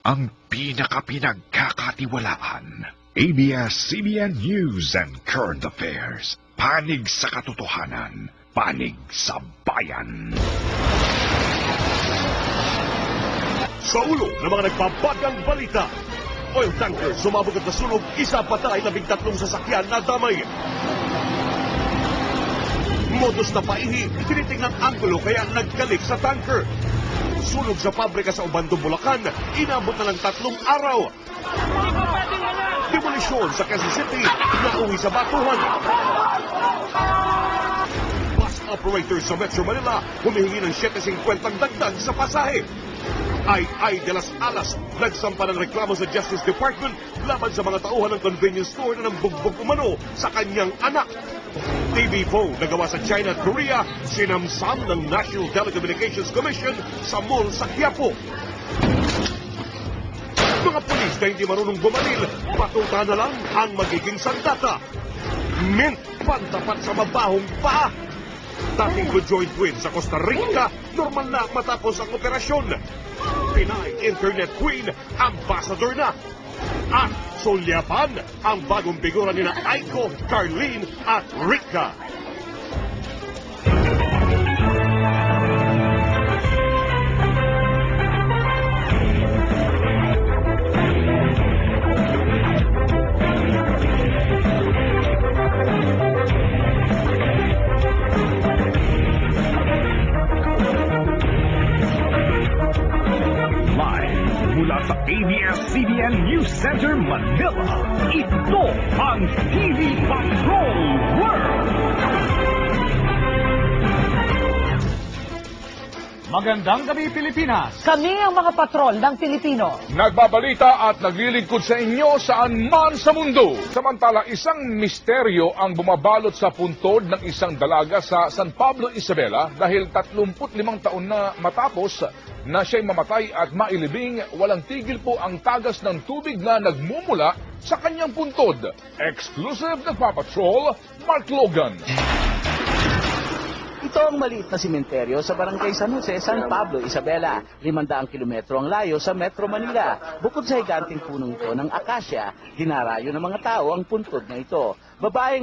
Ang pinagkakatiwalaan. ABS-CBN News and Current Affairs. Panig sa katotohanan. Panig sa bayan. Sa ulo ng mga nagbabagang balita, oil tanker sumabog at nasunog, isa patay, 13 sasakyan na damay. Modus na paihi, tinitingnang anggulo kaya nagkalik sa tanker. Sunog sa pabrika sa Obando, Bulacan, inabot na lang 3 araw. Demolisyon sa Quezon City, nauwi sa batuhan. Bus operators sa Metro Manila, humihingi ng 7.50 dagdag sa pasahe. Ay de las Alas, nagsampa ng reklamo sa Justice Department laban sa mga tauhan ng convenience store na nambugbog umano sa kanyang anak. TV phone na gawa sa China at Korea, sinamsam ng National Telecommunications Commission sa mall sa Quiapo. Mga pulis na hindi marunong bumaril, patuta na lang ang magiging sandata. Mint pantapat sa mabahong paa. Dating conjoined twin sa Costa Rica, normal na matapos ang operasyon. Pinay Internet Queen, ambassador na. At solyapan ang bagong figura nina Aiko, Carlene at Rika. Mula sa ABS-CBN News Center, Manila, ito ang TV Patrol World! Magandang gabi, Pilipinas! Kami ang mga patrol ng Pilipino. Nagbabalita at naglilingkod sa inyo saan man sa mundo. Samantala, isang misteryo ang bumabalot sa puntod ng isang dalaga sa San Pablo, Isabela dahil 35 taon na matapos na siya'y mamatay at mailibing, walang tigil po ang tagas ng tubig na nagmumula sa kanyang puntod. Exclusive nagpapatrol, Mark Logan. Ito ang maliit na simenteryo sa Barangay San Jose, San Pablo, Isabela. 500 kilometro ang layo sa Metro Manila. Bukod sa higanting punong ito ng akasya, dinarayo ng mga tao ang puntod na ito. Babaeng